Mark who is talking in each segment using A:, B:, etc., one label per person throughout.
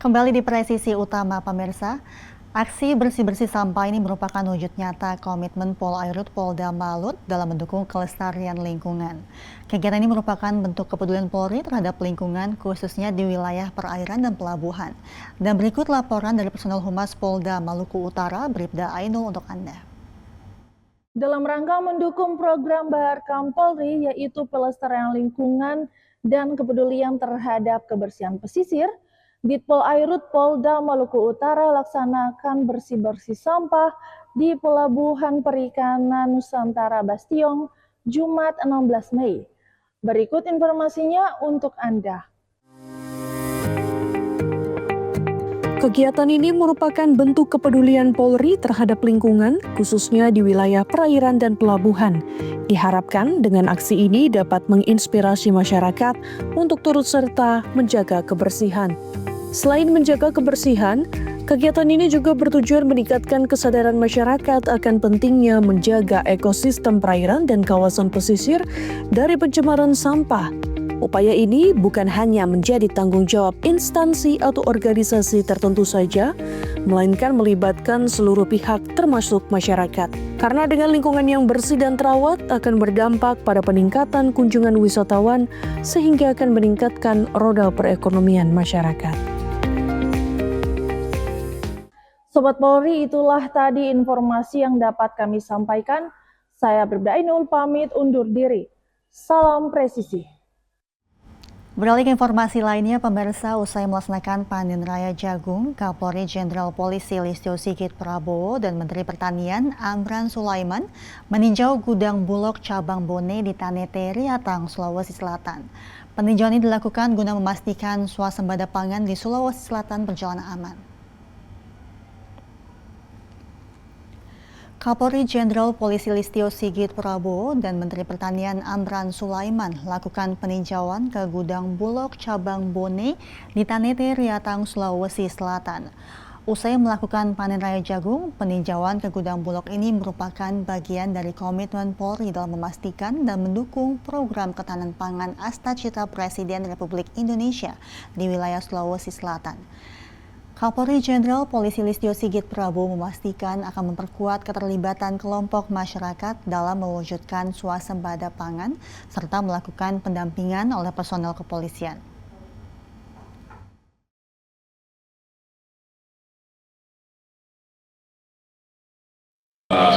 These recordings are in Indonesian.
A: Kembali di presisi utama pemirsa, aksi bersih-bersih sampah ini merupakan wujud nyata komitmen Polairut Polda Malut dalam mendukung kelestarian lingkungan. Kegiatan ini merupakan bentuk kepedulian Polri terhadap lingkungan khususnya di wilayah perairan dan pelabuhan. Dan berikut laporan dari personel Humas Polda Maluku Utara, Bribda Ainul untuk Anda.
B: Dalam rangka mendukung program Baharkam Polri yaitu pelestarian lingkungan dan kepedulian terhadap kebersihan pesisir, Ditpol Airut Polda Maluku Utara laksanakan bersih-bersih sampah di Pelabuhan Perikanan Nusantara Bastiong, Jumat 16 Mei. Berikut informasinya untuk Anda.
C: Kegiatan ini merupakan bentuk kepedulian Polri terhadap lingkungan, khususnya di wilayah perairan dan pelabuhan. Diharapkan dengan aksi ini dapat menginspirasi masyarakat untuk turut serta menjaga kebersihan. Selain menjaga kebersihan, kegiatan ini juga bertujuan meningkatkan kesadaran masyarakat akan pentingnya menjaga ekosistem perairan dan kawasan pesisir dari pencemaran sampah. Upaya ini bukan hanya menjadi tanggung jawab instansi atau organisasi tertentu saja, melainkan melibatkan seluruh pihak termasuk masyarakat. Karena dengan lingkungan yang bersih dan terawat akan berdampak pada peningkatan kunjungan wisatawan sehingga akan meningkatkan roda perekonomian masyarakat.
B: Sobat Polri, itulah tadi informasi yang dapat kami sampaikan. Saya Bribda Ainul pamit undur diri. Salam presisi.
A: Beralih ke informasi lainnya, pemirsa, usai melaksanakan panen raya jagung, Kapolri Jenderal Polisi Listio Sigit Prabowo dan Menteri Pertanian Amran Sulaiman meninjau gudang Bulog cabang Bone di Tanete, Riatang, Sulawesi Selatan. Peninjauan ini dilakukan guna memastikan swasembada pangan di Sulawesi Selatan berjalan aman. Kapolri Jenderal Polisi Listio Sigit Prabowo dan Menteri Pertanian Amran Sulaiman lakukan peninjauan ke gudang Bulog cabang Bone di Tanete, Riatang, Sulawesi Selatan. Usai melakukan panen raya jagung, peninjauan ke gudang Bulog ini merupakan bagian dari komitmen Polri dalam memastikan dan mendukung program ketahanan pangan Astacita Presiden Republik Indonesia di wilayah Sulawesi Selatan. Kapolri Jenderal Polisi Listio Sigit Prabowo memastikan akan memperkuat keterlibatan kelompok masyarakat dalam mewujudkan swasembada pangan serta melakukan pendampingan oleh personel kepolisian.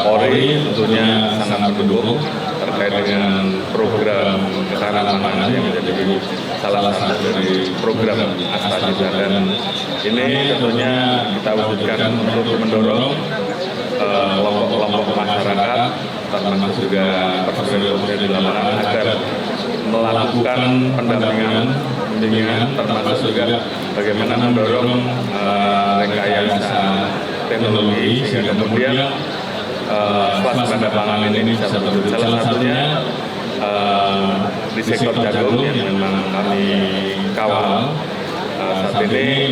D: Polri tentunya sangat mendukung terkait dengan program ketahanan pangan yang menjadi salah satu dari program Astacita, dan ini tentunya kita wujudkan untuk mendorong kelompok-kelompok masyarakat termasuk juga personil di lapangan agar melakukan pendampingan termasuk juga bagaimana mendorong rekayasa teknologi sehingga kemudian swasembada pangan ini bisa berjalan. Salah satunya di sektor jagung yang memang kami kawal saat ini,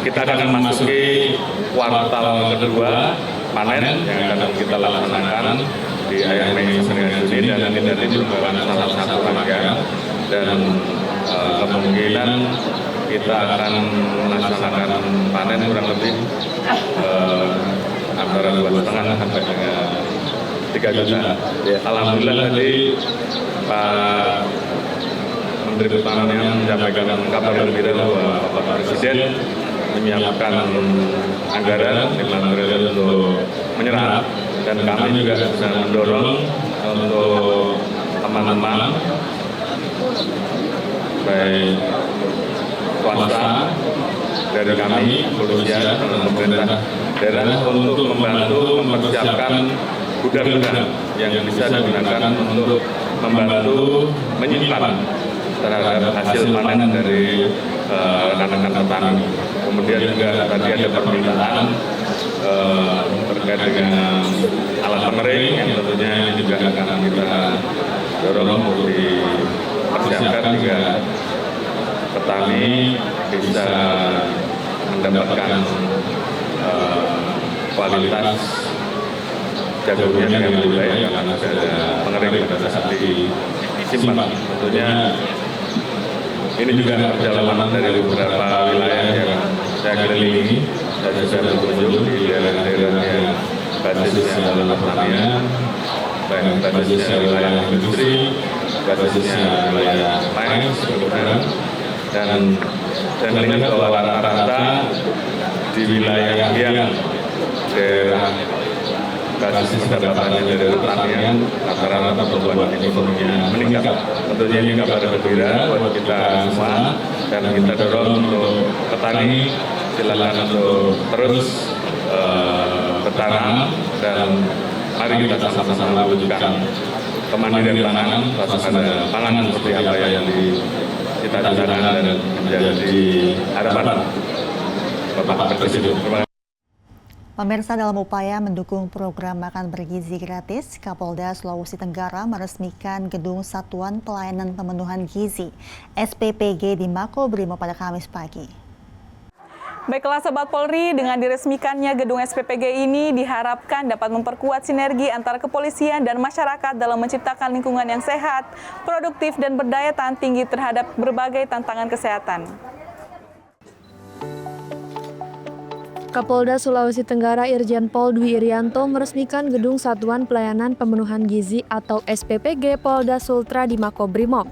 D: kita akan memasuki kuartal kedua panen yang akan kita laksanakan di akhir Mei sampai Juni, dan ini merupakan salah satu rangkaian, dan kemungkinan kita akan melaksanakan panen kurang lebih antara 2,5 sampai dengan 3 juta. Alhamdulillah tadi Pak Menteri Pertanian menyampaikan kabar gembira bahwa Bapak Presiden menyiapkan anggaran 5 triliun untuk menyerap, dan kami juga sedang mendorong untuk teman-teman baik swasta dari kami, kepolisian, dan pemerintah daerah untuk membantu mempersiapkan gudang-gudang yang bisa digunakan untuk membantu menyimpan terhadap hasil panen dari rekan-rekan petani. Kemudian juga tadi ada permintaan terkait dengan alat pengering yang tentunya ini juga akan kita dorong untuk dipersiapkan hingga petani bisa mendapatkan kualitas jagungnya dengan lebih baik karena sudah ada pengering pada saat disimpan. Tentunya ini juga perjalanan dari beberapa wilayah yang saya kelilingi. Saya juga berkunjung di daerah-daerah yang basisnya adalah pertanian, baik basisnya wilayah industri, basisnya wilayah mines, dan melihat bahwa rata-rata di wilayah yang daerah basis pendapatannya dari pertanian, rata-rata pertumbuhan ekonominya meningkat. Tentunya ini kabar gembira buat kita semua, dan kita dorong untuk petani silakan untuk terus bertanam, dan mari kita sama-sama wujudkan kemandirian pangan, pada pangan seperti apa yang dicita-citakan dan menjadi harapan Bapak Presiden.
A: Pemirsa, dalam upaya mendukung program makan bergizi gratis, Kapolda Sulawesi Tenggara meresmikan Gedung Satuan Pelayanan Pemenuhan Gizi (SPPG) di Makobrimob pada Kamis pagi.
E: Baiklah Sobat Polri, dengan diresmikannya gedung SPPG ini diharapkan dapat memperkuat sinergi antara kepolisian dan masyarakat dalam menciptakan lingkungan yang sehat, produktif, dan berdaya tahan tinggi terhadap berbagai tantangan kesehatan.
C: Kapolda Sulawesi Tenggara Irjen Pol Dwi Irianto meresmikan Gedung Satuan Pelayanan Pemenuhan Gizi atau SPPG Polda Sultra di Makobrimob.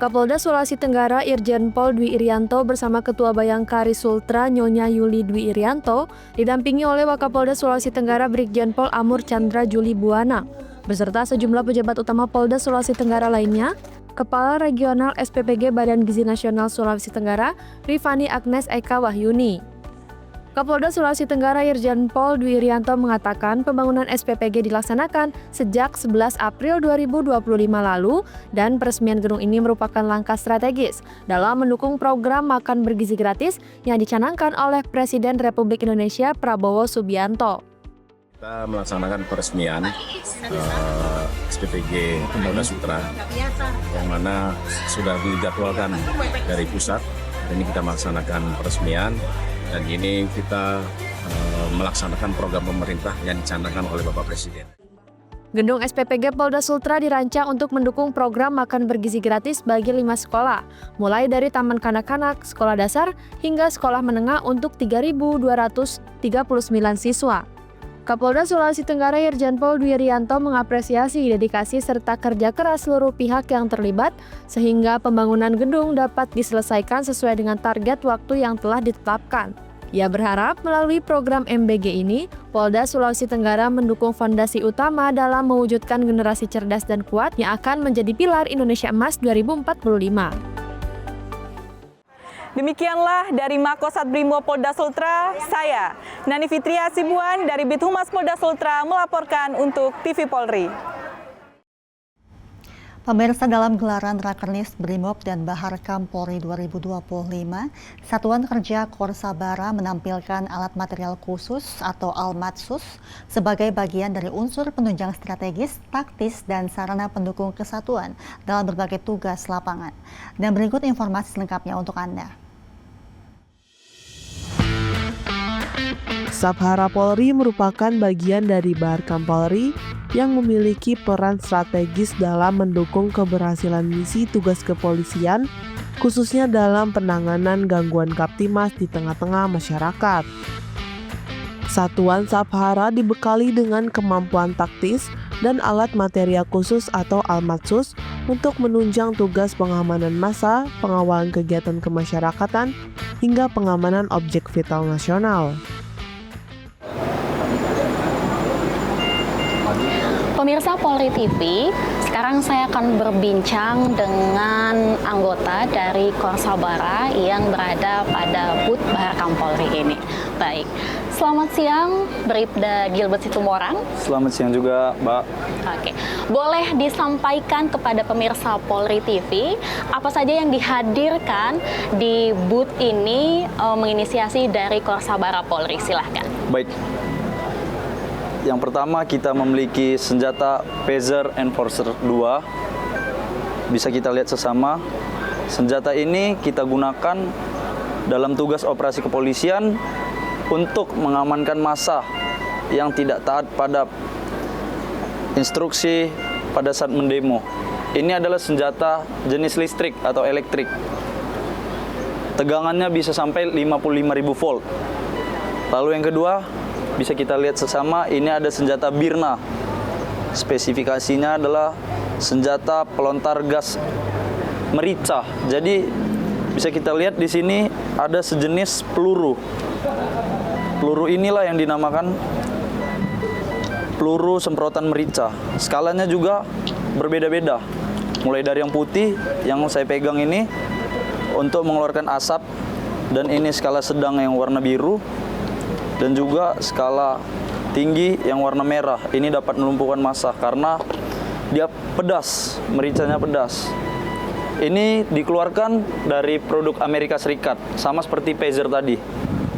C: Kapolda Sulawesi Tenggara Irjen Pol Dwi Irianto bersama Ketua Bayangkari Sultra Nyonya Yuli Dwi Irianto didampingi oleh Wakapolda Sulawesi Tenggara Brigjen Pol Amur Chandra Juli Buwana beserta sejumlah pejabat utama Polda Sulawesi Tenggara lainnya, Kepala Regional SPPG Badan Gizi Nasional Sulawesi Tenggara Rifani Agnes Eka Wahyuni. Kapolda Sulawesi Tenggara Irjen Pol Dwi Irianto mengatakan pembangunan SPPG dilaksanakan sejak 11 April 2025 lalu dan peresmian gedung ini merupakan langkah strategis dalam mendukung program makan bergizi gratis yang dicanangkan oleh Presiden Republik Indonesia Prabowo Subianto.
F: Kita melaksanakan peresmian SPPG Polda Sultra yang mana sudah dijadwalkan dari pusat. Hari ini kita melaksanakan peresmian. Dan ini kita melaksanakan program pemerintah yang dicanangkan oleh Bapak Presiden.
C: Gedung SPPG Polda Sultra dirancang untuk mendukung program makan bergizi gratis bagi 5 sekolah, mulai dari taman kanak-kanak, sekolah dasar, hingga sekolah menengah untuk 3.239 siswa. Kapolda Sulawesi Tenggara Irjen Pol Dwi Irianto mengapresiasi dedikasi serta kerja keras seluruh pihak yang terlibat sehingga pembangunan gedung dapat diselesaikan sesuai dengan target waktu yang telah ditetapkan. Ia berharap melalui program MBG ini, Polda Sulawesi Tenggara mendukung fondasi utama dalam mewujudkan generasi cerdas dan kuat yang akan menjadi pilar Indonesia Emas 2045.
E: Demikianlah dari Makosat Brimob Polda Sultra, saya Nani Fitria Sibuan dari Bithumas Polda Sultra melaporkan untuk TV Polri.
A: Pemirsa, dalam gelaran Rakernis Brimob dan Baharkam Polri 2025, Satuan Kerja Korsabara menampilkan alat material khusus atau Almatsus sebagai bagian dari unsur penunjang strategis, taktis, dan sarana pendukung kesatuan dalam berbagai tugas lapangan. Dan berikut informasi selengkapnya untuk Anda.
G: Sabhara Polri merupakan bagian dari Baharkam Polri yang memiliki peran strategis dalam mendukung keberhasilan misi tugas kepolisian, khususnya dalam penanganan gangguan Kamtimas di tengah-tengah masyarakat. Satuan Sabhara dibekali dengan kemampuan taktis dan alat material khusus atau Almatsus untuk menunjang tugas pengamanan massa, pengawalan kegiatan kemasyarakatan, hingga pengamanan objek vital nasional.
H: Pemirsa Polri TV, sekarang saya akan berbincang dengan anggota dari Korsabara yang berada pada booth Baharkam Polri ini. Baik, selamat siang Bribda Gilbert Situmorang.
I: Selamat siang juga, Mbak.
H: Oke, boleh disampaikan kepada pemirsa Polri TV apa saja yang dihadirkan di booth ini menginisiasi dari Korsabara Polri? Silahkan.
I: Baik. Yang pertama, kita memiliki senjata Phaser Enforcer 2. Bisa kita lihat sesama. Senjata ini kita gunakan dalam tugas operasi kepolisian untuk mengamankan massa yang tidak taat pada instruksi pada saat mendemo. Ini adalah senjata jenis listrik atau elektrik. Tegangannya bisa sampai 55.000 volt. Lalu yang kedua, bisa kita lihat sesama, ini ada senjata Birna. Spesifikasinya adalah senjata pelontar gas merica. Jadi bisa kita lihat di sini ada sejenis peluru. Peluru inilah yang dinamakan peluru semprotan merica. Skalanya juga berbeda-beda. Mulai dari yang putih yang saya pegang ini untuk mengeluarkan asap, dan ini skala sedang yang warna biru, dan juga skala tinggi yang warna merah. Ini dapat melumpuhkan massa karena dia pedas, mericanya pedas. Ini dikeluarkan dari produk Amerika Serikat, sama seperti Pazer tadi,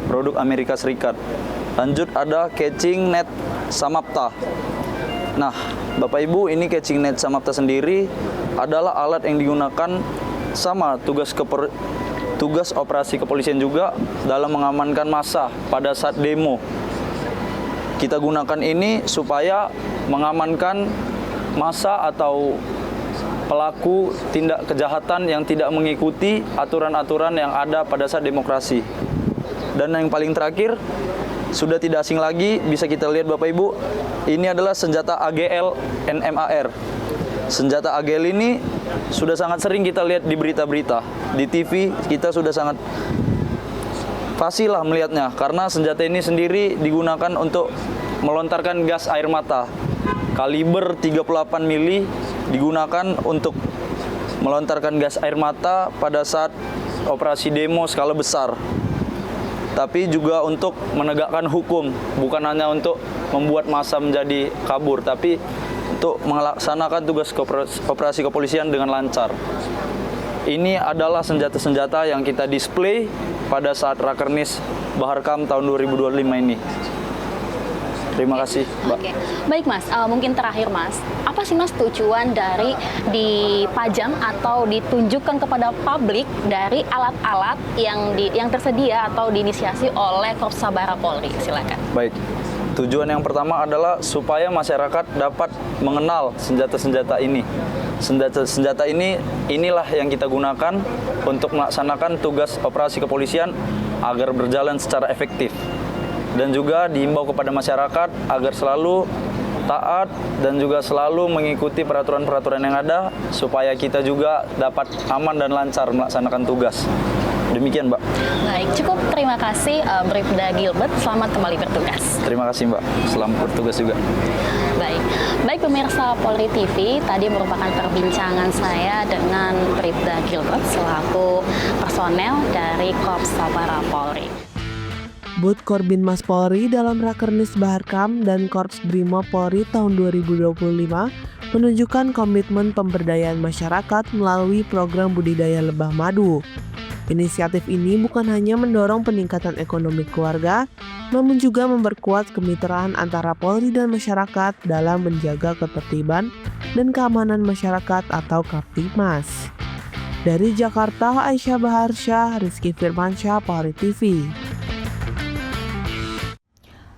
I: produk Amerika Serikat. Lanjut ada catching net Samapta. Nah, Bapak Ibu, ini catching net Samapta sendiri adalah alat yang digunakan sama tugas operasi kepolisian juga dalam mengamankan massa pada saat demo. Kita gunakan ini supaya mengamankan massa atau pelaku tindak kejahatan yang tidak mengikuti aturan-aturan yang ada pada saat demokrasi. Dan yang paling terakhir, sudah tidak asing lagi, bisa kita lihat Bapak Ibu, ini adalah senjata AGL NMAR. Senjata AGL ini sudah sangat sering kita lihat di berita-berita, di TV kita sudah sangat fasih lah melihatnya, karena senjata ini sendiri digunakan untuk melontarkan gas air mata. Kaliber 38 mili digunakan untuk melontarkan gas air mata pada saat operasi demo skala besar. Tapi juga untuk menegakkan hukum, bukan hanya untuk membuat massa menjadi kabur, tapi untuk melaksanakan tugas operasi kepolisian dengan lancar. Ini adalah senjata-senjata yang kita display pada saat Rakernis Baharkam tahun 2025 ini. Terima kasih, Mbak.
H: Oke. Baik, Mas. Mungkin terakhir, Mas. Apa sih, Mas, tujuan dari dipajang atau ditunjukkan kepada publik dari alat-alat yang tersedia atau diinisiasi oleh Korps Sabara Polri? Silakan.
I: Baik. Tujuan yang pertama adalah supaya masyarakat dapat mengenal senjata-senjata ini. Senjata-senjata inilah yang kita gunakan untuk melaksanakan tugas operasi kepolisian agar berjalan secara efektif. Dan juga diimbau kepada masyarakat agar selalu taat dan juga selalu mengikuti peraturan-peraturan yang ada supaya kita juga dapat aman dan lancar melaksanakan tugas. Demikian, Mbak.
H: Baik, cukup. Terima kasih Bribda Gilbert. Selamat kembali bertugas.
I: Terima kasih, Mbak. Selamat bertugas juga.
H: Baik pemirsa Polri TV, tadi merupakan perbincangan saya dengan Bribda Gilbert selaku personel dari Korps Sabara Polri.
G: Bud Korbinmas Polri dalam Rakernis Baharkam dan Korps Brimob Polri tahun 2025 menunjukkan komitmen pemberdayaan masyarakat melalui program budidaya lebah madu. Inisiatif ini bukan hanya mendorong peningkatan ekonomi keluarga, namun juga memperkuat kemitraan antara Polri dan masyarakat dalam menjaga ketertiban dan keamanan masyarakat atau Kaptimas. Dari Jakarta, Aisyah Baharsyah, Rizky Firmansyah, Polri TV.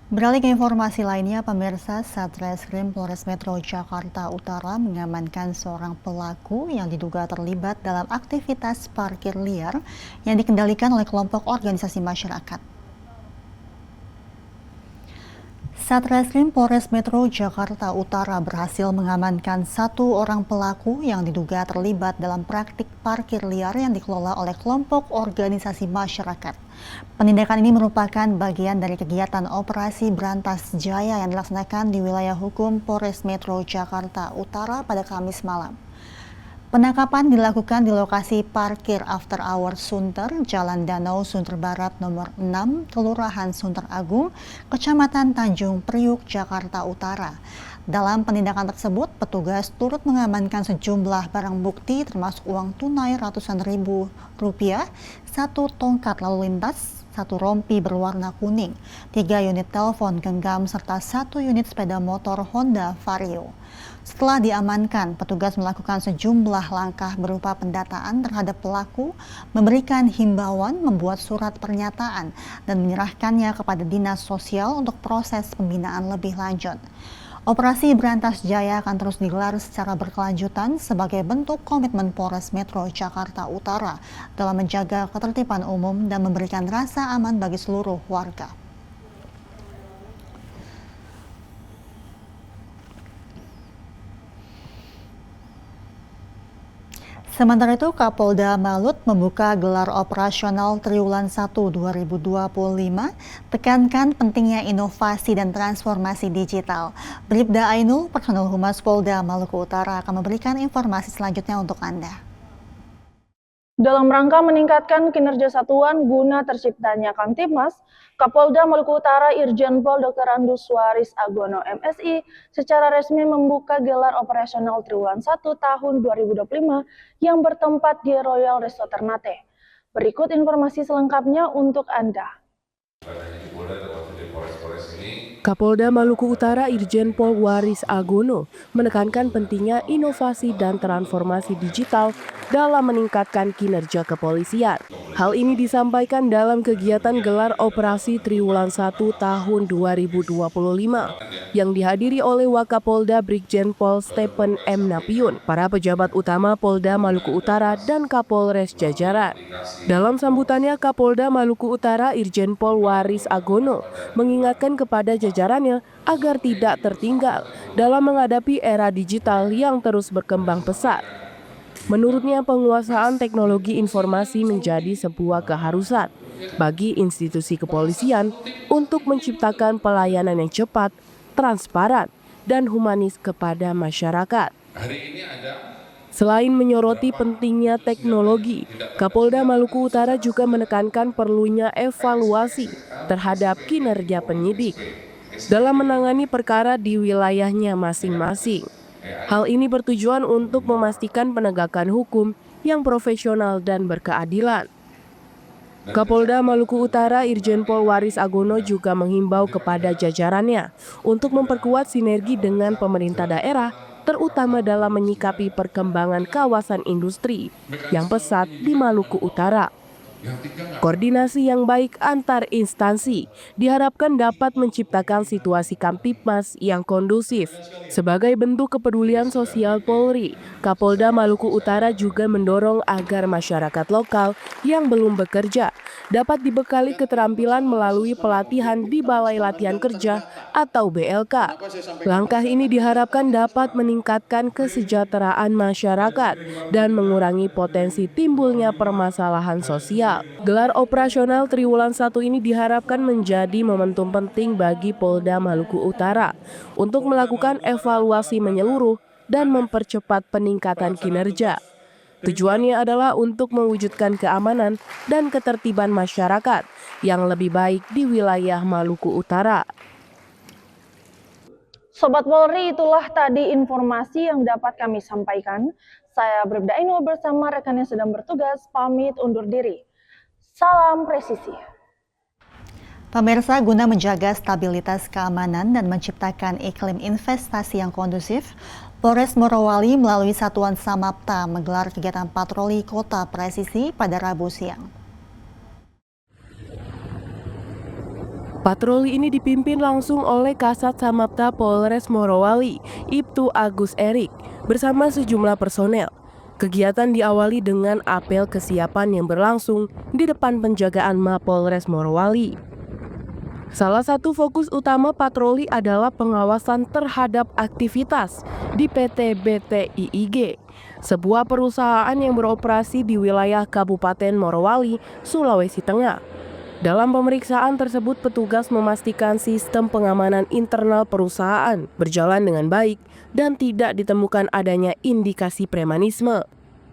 A: Beralih ke informasi lainnya, pemirsa, Satreskrim Polres Metro Jakarta Utara mengamankan seorang pelaku yang diduga terlibat dalam aktivitas parkir liar yang dikendalikan oleh kelompok organisasi masyarakat. Satreskrim Polres Metro Jakarta Utara berhasil mengamankan satu orang pelaku yang diduga terlibat dalam praktik parkir liar yang dikelola oleh kelompok organisasi masyarakat. Penindakan ini merupakan bagian dari kegiatan operasi Berantas Jaya yang dilaksanakan di wilayah hukum Polres Metro Jakarta Utara pada Kamis malam. Penangkapan dilakukan di lokasi parkir After Hours Sunter, Jalan Danau Sunter Barat nomor 6, Kelurahan Sunter Agung, Kecamatan Tanjung Priuk, Jakarta Utara. Dalam penindakan tersebut, petugas turut mengamankan sejumlah barang bukti termasuk uang tunai ratusan ribu rupiah, satu tongkat lalu lintas, satu rompi berwarna kuning, 3 unit telepon genggam, serta 1 unit sepeda motor Honda Vario. Setelah diamankan, petugas melakukan sejumlah langkah berupa pendataan terhadap pelaku, memberikan himbauan, membuat surat pernyataan, dan menyerahkannya kepada Dinas Sosial untuk proses pembinaan lebih lanjut. Operasi Berantas Jaya akan terus digelar secara berkelanjutan sebagai bentuk komitmen Polres Metro Jakarta Utara dalam menjaga ketertiban umum dan memberikan rasa aman bagi seluruh warga. Sementara itu, Kapolda Malut membuka gelar operasional Triwulan 1 2025, tekankan pentingnya inovasi dan transformasi digital. Bribda Ainul, Personel Humas Polda Maluku Utara, akan memberikan informasi selanjutnya untuk Anda.
B: Dalam rangka meningkatkan kinerja satuan guna terciptanya Kamtibmas, Kapolda Maluku Utara Irjen Pol Dr. Andus Suaris Agono MSI secara resmi membuka gelar operasional Triwulan 1 tahun 2025 yang bertempat di Royal Resort Ternate. Berikut informasi selengkapnya untuk Anda.
G: Kapolda Maluku Utara Irjen Pol Waris Agono menekankan pentingnya inovasi dan transformasi digital dalam meningkatkan kinerja kepolisian. Hal ini disampaikan dalam kegiatan gelar operasi Triwulan 1 tahun 2025 yang dihadiri oleh Wakapolda Brigjen Pol Stephen M. Napiun, para pejabat utama Polda Maluku Utara dan Kapolres jajaran. Dalam sambutannya, Kapolda Maluku Utara Irjen Pol Waris Agono mengingatkan kepada jajarannya agar tidak tertinggal dalam menghadapi era digital yang terus berkembang pesat. Menurutnya, penguasaan teknologi informasi menjadi sebuah keharusan bagi institusi kepolisian untuk menciptakan pelayanan yang cepat, transparan, dan humanis kepada masyarakat. Selain menyoroti pentingnya teknologi, Kapolda Maluku Utara juga menekankan perlunya evaluasi terhadap kinerja penyidik dalam menangani perkara di wilayahnya masing-masing. Hal ini bertujuan untuk memastikan penegakan hukum yang profesional dan berkeadilan. Kapolda Maluku Utara Irjen Pol Waris Agono juga menghimbau kepada jajarannya untuk memperkuat sinergi dengan pemerintah daerah, terutama dalam menyikapi perkembangan kawasan industri yang pesat di Maluku Utara. Koordinasi yang baik antar instansi diharapkan dapat menciptakan situasi Kamtibmas yang kondusif. Sebagai bentuk kepedulian sosial Polri, Kapolda Maluku Utara juga mendorong agar masyarakat lokal yang belum bekerja dapat dibekali keterampilan melalui pelatihan di Balai Latihan Kerja atau BLK. Langkah ini diharapkan dapat meningkatkan kesejahteraan masyarakat dan mengurangi potensi timbulnya permasalahan sosial. Gelar operasional Triwulan 1 ini diharapkan menjadi momentum penting bagi Polda Maluku Utara untuk melakukan evaluasi menyeluruh dan mempercepat peningkatan kinerja. Tujuannya adalah untuk mewujudkan keamanan dan ketertiban masyarakat yang lebih baik di wilayah Maluku Utara.
B: Sobat Polri, itulah tadi informasi yang dapat kami sampaikan. Saya Bribda Ainul bersama rekan yang sedang bertugas pamit undur diri. Salam presisi.
A: Pemirsa, guna menjaga stabilitas keamanan dan menciptakan iklim investasi yang kondusif, Polres Morowali melalui Satuan Samapta menggelar kegiatan patroli kota presisi pada Rabu siang.
G: Patroli ini dipimpin langsung oleh Kasat Samapta Polres Morowali, Ibtu Agus Erik, bersama sejumlah personel. Kegiatan diawali dengan apel kesiapan yang berlangsung di depan penjagaan Mapolres Morowali. Salah satu fokus utama patroli adalah pengawasan terhadap aktivitas di PT BTIIG, sebuah perusahaan yang beroperasi di wilayah Kabupaten Morowali, Sulawesi Tengah. Dalam pemeriksaan tersebut, petugas memastikan sistem pengamanan internal perusahaan berjalan dengan baik dan tidak ditemukan adanya indikasi premanisme.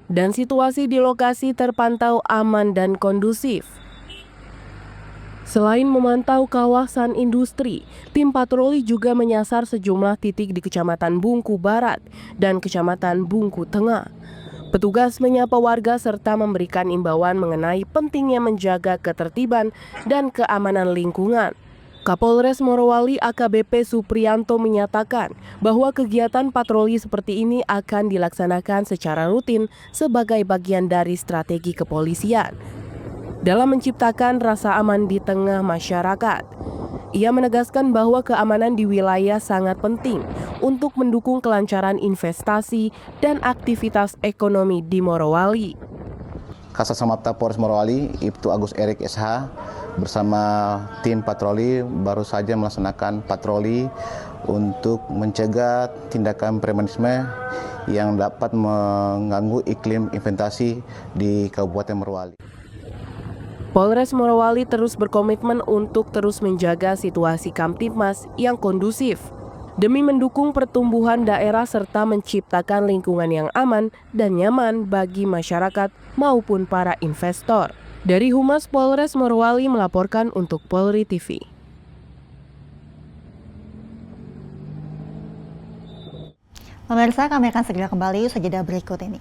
G: Dan situasi di lokasi terpantau aman dan kondusif. Selain memantau kawasan industri, tim patroli juga menyasar sejumlah titik di Kecamatan Bungku Barat dan Kecamatan Bungku Tengah. Petugas menyapa warga serta memberikan imbauan mengenai pentingnya menjaga ketertiban dan keamanan lingkungan. Kapolres Morowali AKBP Supriyanto menyatakan bahwa kegiatan patroli seperti ini akan dilaksanakan secara rutin sebagai bagian dari strategi kepolisian dalam menciptakan rasa aman di tengah masyarakat. Ia menegaskan bahwa keamanan di wilayah sangat penting untuk mendukung kelancaran investasi dan aktivitas ekonomi di Morowali.
J: Kasat Samapta Polres Morowali, Ibtu Agus Erik SH, bersama tim patroli baru saja melaksanakan patroli untuk mencegah tindakan premanisme yang dapat mengganggu iklim investasi di Kabupaten Morowali.
G: Polres Morowali terus berkomitmen untuk terus menjaga situasi Kamtibmas yang kondusif demi mendukung pertumbuhan daerah serta menciptakan lingkungan yang aman dan nyaman bagi masyarakat maupun para investor. Dari Humas Polres Morowali melaporkan untuk Polri TV.
A: Pemirsa, kami akan segera kembali usai jeda berikut ini.